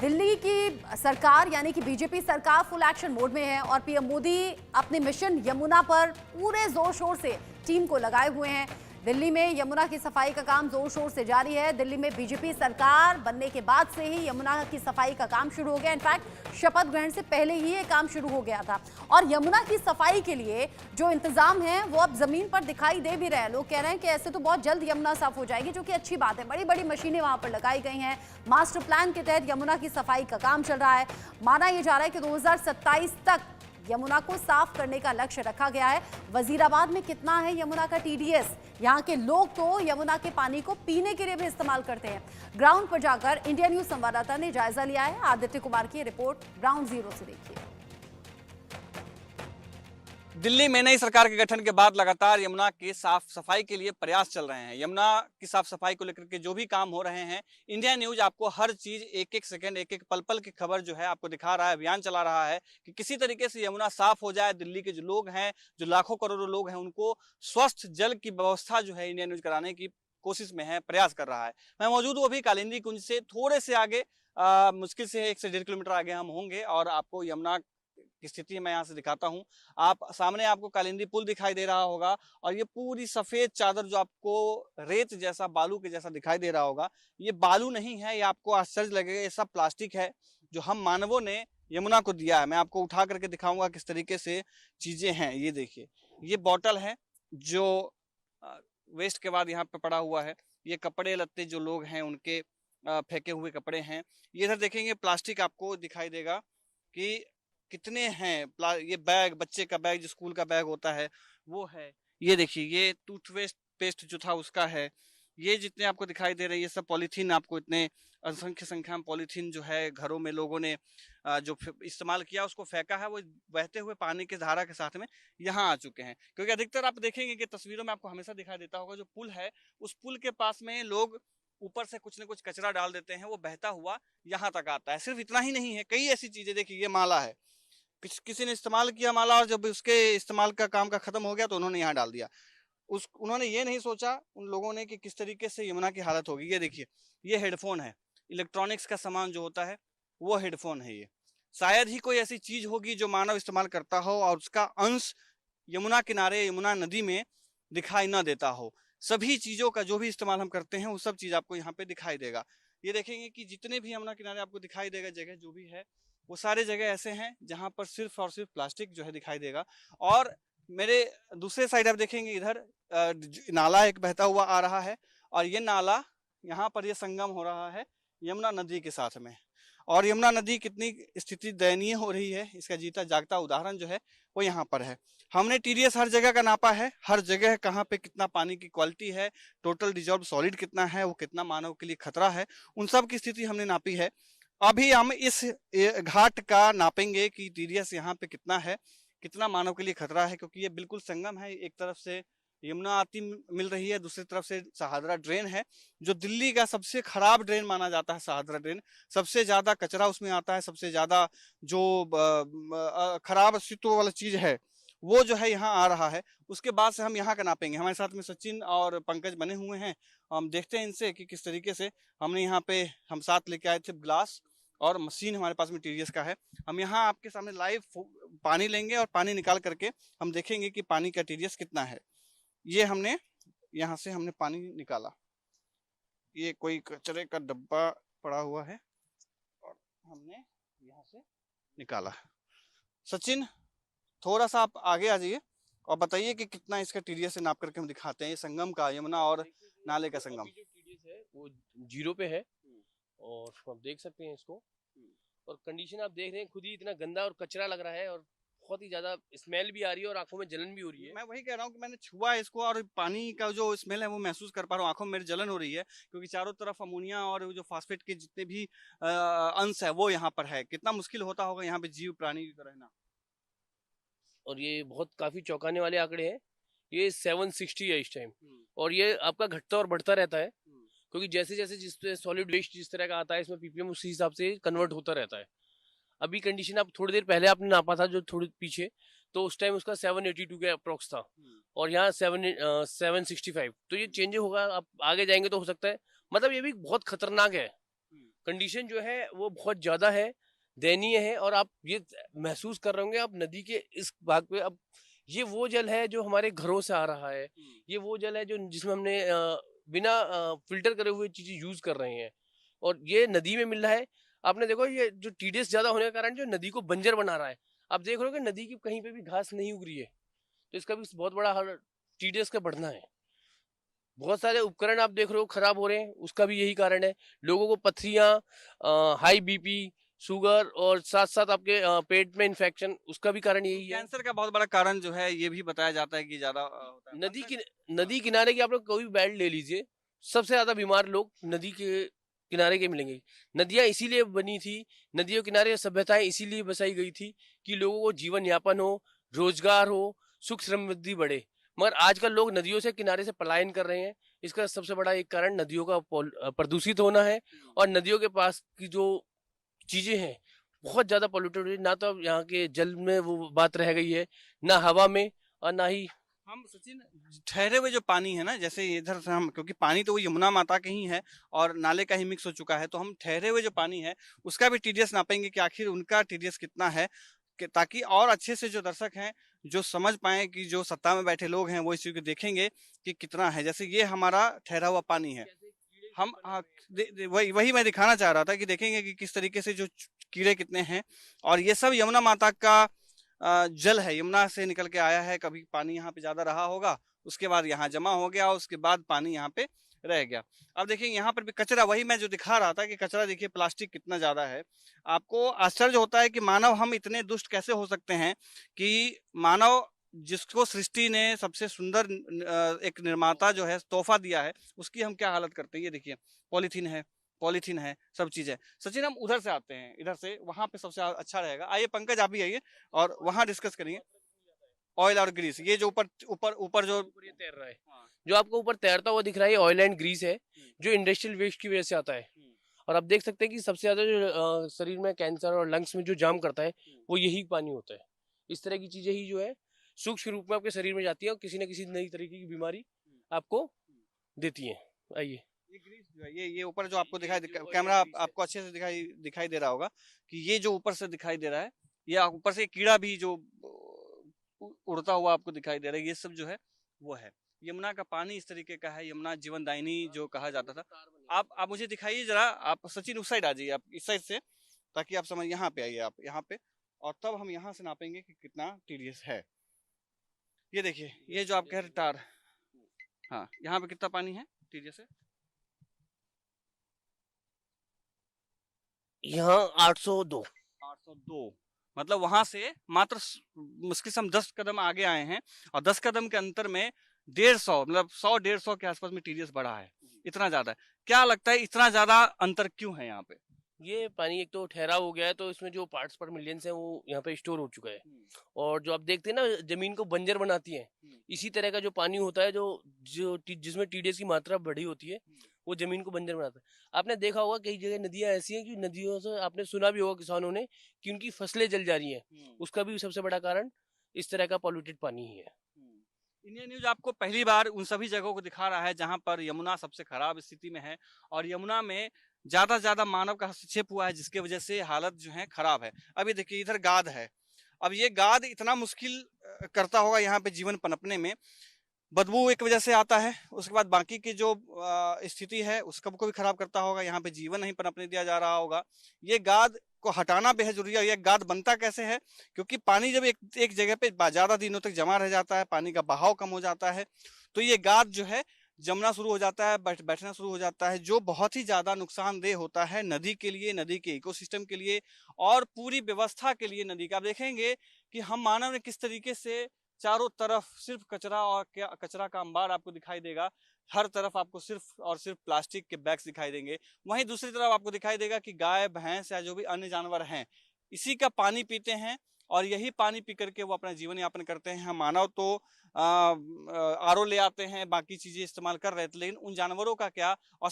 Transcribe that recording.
दिल्ली की सरकार यानी कि बीजेपी सरकार फुल एक्शन मोड में है और पीएम मोदी अपने मिशन यमुना पर पूरे जोर शोर से टीम को लगाए हुए हैं। दिल्ली में यमुना की सफाई का काम जोर शोर से जारी है। दिल्ली में बीजेपी सरकार बनने के बाद से ही यमुना की सफाई का काम शुरू हो गया। इनफैक्ट शपथ ग्रहण से पहले ही ये काम शुरू हो गया था और यमुना की सफाई के लिए जो इंतजाम है वो अब जमीन पर दिखाई दे भी रहे हैं। लोग कह रहे हैं कि ऐसे तो बहुत जल्द यमुना साफ हो जाएगी, जो कि अच्छी बात है। बड़ी बड़ी मशीनें वहां पर लगाई गई हैं। मास्टर प्लान के तहत यमुना की सफाई का काम चल रहा है। माना यह जा रहा है कि 2027 तक यमुना को साफ करने का लक्ष्य रखा गया है। वजीराबाद में कितना है यमुना का टीडीएस? यहाँ के लोग तो यमुना के पानी को पीने के लिए भी इस्तेमाल करते हैं। ग्राउंड पर जाकर इंडिया न्यूज संवाददाता ने जायजा लिया है। आदित्य कुमार की रिपोर्ट ग्राउंड जीरो से देखिए। दिल्ली में नई सरकार के गठन के बाद लगातार यमुना की साफ सफाई के लिए प्रयास चल रहे हैं। यमुना की साफ सफाई को लेकर के जो भी काम हो रहे हैं, इंडिया न्यूज आपको हर चीज एक एक सेकंड एक एक पल पल की खबर जो है आपको दिखा रहा है। अभियान चला रहा है कि किसी तरीके से यमुना साफ हो जाए। दिल्ली के जो लोग हैं, जो लाखों करोड़ों लोग हैं, उनको स्वच्छ जल की व्यवस्था जो है इंडिया न्यूज कराने की कोशिश में है, प्रयास कर रहा है। मैं मौजूद हूँ अभी कालिंदी कुंज से थोड़े से आगे, मुश्किल से 1 से 1.5 किलोमीटर आगे हम होंगे और आपको यमुना की स्थिति मैं यहाँ से दिखाता हूँ। आप सामने आपको कालिंदी पुल दिखाई दे रहा होगा और ये पूरी सफेद चादर जो आपको रेत जैसा, बालू के जैसा दिखाई दे रहा होगा, ये बालू नहीं है। ये आपको आश्चर्य लगेगा, ये सब प्लास्टिक है जो हम मानवों ने यमुना को दिया है। मैं आपको उठा करके दिखाऊंगा किस तरीके से चीजें हैं। ये देखिए, ये बॉटल है जो वेस्ट के बाद यहाँ पे पड़ा हुआ है। ये कपड़े लत्ते जो लोग हैं उनके फेंके हुए कपड़े हैं। ये इधर देखेंगे प्लास्टिक आपको दिखाई देगा कि कितने हैं। ये बैग, बच्चे का बैग जो स्कूल का बैग होता है वो है। ये देखिए, ये टूथपेस्ट पेस्ट जो था उसका है। ये जितने आपको दिखाई दे रहे हैं ये सब पॉलीथीन, आपको इतने असंख्य संख्या में पॉलीथीन जो है घरों में लोगों ने जो इस्तेमाल किया उसको फेंका है, वो बहते हुए पानी की धारा के साथ में यहाँ आ चुके हैं। क्योंकि अधिकतर आप देखेंगे कि तस्वीरों में आपको हमेशा दिखाई देता होगा, जो पुल है उस पुल के पास में लोग ऊपर से कुछ न कुछ कचरा डाल देते हैं, वो बहता हुआ यहाँ तक आता है। सिर्फ इतना ही नहीं है, कई ऐसी चीजें। देखिए, ये माला है, किसी ने इस्तेमाल किया माला और जब उसके इस्तेमाल का काम का खत्म हो गया तो उन्होंने यहाँ डाल दिया। उन्होंने ये नहीं सोचा उन लोगों ने कि किस तरीके से यमुना की हालत होगी। ये देखिए, ये हेडफोन है, इलेक्ट्रॉनिक्स का सामान जो होता है वो हेडफोन है। ये शायद ही कोई ऐसी चीज होगी जो मानव इस्तेमाल करता हो और उसका अंश यमुना किनारे, यमुना नदी में दिखाई न देता हो। सभी चीजों का जो भी इस्तेमाल हम करते हैं वो सब चीज आपको यहाँ पे दिखाई देगा। ये देखेंगे कि जितने भी यमुना किनारे आपको दिखाई देगा जगह जो भी है, वो सारे जगह ऐसे हैं जहां पर सिर्फ और सिर्फ प्लास्टिक जो है दिखाई देगा। और मेरे दूसरे साइड आप देखेंगे इधर नाला एक बहता हुआ आ रहा है और ये नाला यहाँ पर ये संगम हो रहा है यमुना नदी के साथ में। और यमुना नदी कितनी स्थिति दयनीय हो रही है, इसका जीता जागता उदाहरण जो है वो यहाँ पर है। हमने टीडीएस हर जगह का नापा है, हर जगह कहाँ पे कितना पानी की क्वालिटी है, टोटल डिजॉल्व सॉलिड कितना है, वो कितना मानव के लिए खतरा है, उन सब की स्थिति हमने नापी है। अभी हम इस घाट का नापेंगे कि टीडीएस यहाँ पे कितना है, कितना मानव के लिए खतरा है। क्योंकि ये बिल्कुल संगम है, एक तरफ से यमुना आती मिल रही है, दूसरी तरफ से सहादरा ड्रेन है जो दिल्ली का सबसे खराब ड्रेन माना जाता है। सहादरा ड्रेन, सबसे ज्यादा कचरा उसमें आता है, सबसे ज्यादा जो खराब अस्तित्व वाला चीज है वो जो है यहाँ आ रहा है। उसके बाद से हम यहाँ का नापेंगे। हमारे साथ में सचिन और पंकज बने हुए हैं, हम देखते हैं इनसे कि किस तरीके से। हमने यहाँ पे हम साथ लेके आए थे ग्लास और मशीन हमारे पास में टीडीएस का है। हम यहाँ आपके सामने लाइव पानी लेंगे और पानी निकाल करके हम देखेंगे कि पानी का टीडीएस कितना है। ये हमने यहाँ से हमने पानी निकाला, ये कोई कचरे का डब्बा पड़ा हुआ है और हमने यहाँ से निकाला। सचिन, थोड़ा सा आप आगे आ जाइए और बताइए कि कितना इसका टीडीएस से नाप करके हम दिखाते हैं। ये संगम का, यमुना और नाले का संगम। जो टीडीएस है वो 0 पे है और आप देख सकते हैं इसको। और कंडीशन आप देख रहे हैं खुद ही, इतना गंदा और कचरा लग रहा है और बहुत ही ज्यादा स्मेल भी आ रही है और आंखों में जलन भी हो रही है। मैं वही कह रहा हूँ कि मैंने छुआ इसको और पानी का जो स्मेल है वो महसूस कर पा रहा हूँ, आंखों में मेरी जलन हो रही है। क्योंकि चारों तरफ अमोनिया और जो फास्फेट के जितने भी अंश है वो यहाँ पर है। कितना मुश्किल होता होगा यहाँ पे जीव प्राणी का रहना। और ये बहुत काफी चौंकाने वाले आंकड़े हैं। ये 760 है इस टाइम और ये आपका घटता और बढ़ता रहता है क्योंकि जैसे जैसे जिस सॉलिड वेस्ट जिस तरह का आता है इसमें पीपीएम उसी हिसाब से कन्वर्ट होता रहता है। अभी कंडीशन आप थोड़ी देर पहले आपने नापा था जो थोड़ी पीछे, तो उस टाइम उसका 782 के अप्रोक्स था और यहाँ 765। तो ये चेंज होगा, आप आगे जाएंगे तो हो सकता है, मतलब ये भी बहुत खतरनाक है। कंडीशन जो है वो बहुत ज्यादा है, दयनीय है। और आप ये महसूस कर रहे होंगे आप नदी के इस भाग पे, अब ये वो जल है जो हमारे घरों से आ रहा है, ये वो जल है जो जिसमें हमने बिना फिल्टर करे हुए चीजें यूज कर रहे हैं और ये नदी में मिल रहा है। आपने देखो ये जो टीडीएस ज्यादा होने के कारण जो नदी को बंजर बना रहा है, आप देख रहे हो कि नदी की कहीं पे भी घास नहीं उग रही है, तो इसका भी बहुत बड़ा टीडीएस का बढ़ना है। बहुत सारे उपकरण आप देख रहे हो खराब हो रहे हैं, उसका भी यही कारण है। लोगों को पथरियां, हाई बीपी, शुगर और साथ साथ आपके पेट में इन्फेक्शन, उसका भी कारण यही है। कैंसर का बहुत बड़ा कारण जो है ये भी बताया जाता है कि ज्यादा होता है। नदी किनारे की आप लोग कोई भी बेल्ट ले लीजिए, सबसे ज्यादा बीमार लोग नदी के किनारे के मिलेंगे। नदियां इसीलिए बनी थी, नदियों किनारे सभ्यताएं इसीलिए बसाई गई थी कि लोगों को जीवन यापन हो, रोजगार हो, सुख समृद्धि बढ़े। मगर आजकल लोग नदियों से किनारे से पलायन कर रहे हैं। इसका सबसे बड़ा एक कारण नदियों का प्रदूषित होना है और नदियों के पास की जो चीजें हैं बहुत ज्यादा पॉल्यूटेड है। ना तो अब यहाँ के जल में वो बात रह गई है, ना हवा में, और ना ही हम सचिन ठहरे हुए जो पानी है ना, जैसे इधर से हम, क्योंकि पानी तो वो यमुना माता के ही है और नाले का ही मिक्स हो चुका है, तो हम ठहरे हुए जो पानी है उसका भी टीडीएस नापेंगे कि आखिर उनका टीडीएस कितना है, ताकि और अच्छे से जो दर्शक हैं जो समझ पाए कि जो सत्ता में बैठे लोग हैं वो इस चीज को देखेंगे कि कितना है। जैसे ये हमारा ठहरा हुआ पानी है, हम वही वही मैं दिखाना चाह रहा था कि देखेंगे कि किस तरीके से जो कीड़े कितने हैं। और ये सब यमुना माता का जल है, यमुना से निकल के आया है। कभी पानी यहाँ पे ज्यादा रहा होगा, उसके बाद यहाँ जमा हो गया, उसके बाद पानी यहाँ पे रह गया। अब देखिए यहाँ पर भी कचरा, वही मैं जो दिखा रहा था कि कचरा देखिए प्लास्टिक कितना ज्यादा है। आपको आश्चर्य होता है कि मानव हम इतने दुष्ट कैसे हो सकते हैं कि मानव जिसको सृष्टि ने सबसे सुंदर एक निर्माता जो है तोहफा दिया है, उसकी हम क्या हालत करते हैं। ये देखिए पॉलीथीन है, सब चीज है। सचिन हम उधर से आते हैं, इधर से वहां पे सबसे अच्छा रहेगा। आइए पंकज आप भी आइए और वहां डिस्कस करेंगे ऑयल और ग्रीस। ये जो ऊपर ऊपर ऊपर जो ये तैर रहा है, जो आपको ऊपर तैरता हुआ दिख रहा है, ऑयल एंड ग्रीस है जो इंडस्ट्रियल वेस्ट की वजह से आता है। और आप देख सकते हैं कि सबसे ज्यादा जो शरीर में कैंसर और लंग्स में जो जाम करता है वो यही पानी होता है। इस तरह की चीजें ही जो है सूक्ष्म रूप में आपके शरीर में जाती है और किसी न किसी नई तरीके की बीमारी आपको देती है। आइए ये ग्रीस जो है, ये ऊपर जो आपको दिखाई, कैमरा आपको अच्छे से दिखाई दे रहा होगा कि ये जो ऊपर से दिखाई दे रहा है, ये ऊपर से कीड़ा भी जो उड़ता हुआ आपको दिखाई दे रहा है, ये सब जो है वो है। यमुना का पानी इस तरीके का है, यमुना जीवनदायिनी जो कहा जाता था। आप मुझे दिखाइए जरा, आप सचिन उस साइड आ जाइए, आप इस साइड से, ताकि आप समझ, यहाँ पे आइए आप यहाँ पे, और तब हम यहाँ से नापेंगे कि कितना टीडीएस है। ये देखिए, ये जो आप कह रहे टार, हाँ, यहाँ पे कितना पानी है टीडीएस है? यहाँ 802 मतलब वहां से मात्र मुश्किल से हम 10 कदम आगे आए हैं और 10 कदम के अंतर में 150, मतलब 100-150 के आसपास में टीडीएस बढ़ा है। इतना ज्यादा है। क्या लगता है इतना ज्यादा अंतर क्यों है यहाँ पे? ये पानी एक तो ठहरा हो गया है, तो इसमें जो पार्ट्स पर मिलियंस है वो यहाँ पे स्टोर हो चुका है। और जो आप देखते हैं ना जमीन को बंजर बनाती है, इसी तरह का जो पानी होता है जो जो जिसमें टीडीएस की मात्रा बढ़ी होती है वो जमीन को बंजर बनाता है। आपने देखा होगा कई जगह नदियां ऐसी हैं कि नदियों से आपने सुना भी होगा किसानों ने कि उनकी फसलें जल जा रही हैं। उसका भी सबसे बड़ा कारण इस तरह का पॉल्यूटेड पानी ही है। इंडिया न्यूज आपको पहली बार उन सभी जगहों को दिखा रहा है जहां पर यमुना सबसे खराब स्थिति में है और यमुना में ज्यादा मानव का हस्तक्षेप हुआ है, जिसकी वजह से हालत जो है खराब है। अभी देखिए इधर गाद है, अब ये गाद इतना मुश्किल करता होगा यहाँ पे जीवन पनपने में, बदबू एक वजह से आता है, उसके बाद बाकी की जो स्थिति है उसको भी खराब करता होगा, यहाँ पे जीवन नहीं पनपने दिया जा रहा होगा। ये गाद को हटाना बेहद जरूरी है। ये गाद बनता कैसे है? क्योंकि पानी जब एक जगह पे ज्यादा दिनों तक जमा रह जाता है, पानी का बहाव कम हो जाता है, तो ये गाद जो है जमना शुरू हो जाता है, बैठना शुरू हो जाता है, जो बहुत ही ज्यादा नुकसानदेह होता है नदी के लिए, नदी के इकोसिस्टम के लिए और पूरी व्यवस्था के लिए नदी का। आप देखेंगे कि हम मानव ने किस तरीके से चारों तरफ सिर्फ कचरा और कचरा का अंबार आपको दिखाई देगा। हर तरफ आपको सिर्फ और सिर्फ प्लास्टिक के बैग्स दिखाई देंगे। वहीं दूसरी तरफ आपको दिखाई देगा कि गाय भैंस या जो भी अन्य जानवर हैं इसी का पानी पीते हैं और यही पानी पी करके वो अपना जीवन यापन करते हैं। हम मानव तो आरओ ले आते हैं, बाकी चीजें इस्तेमाल कर रहे थे, लेकिन उन जानवरों का क्या? और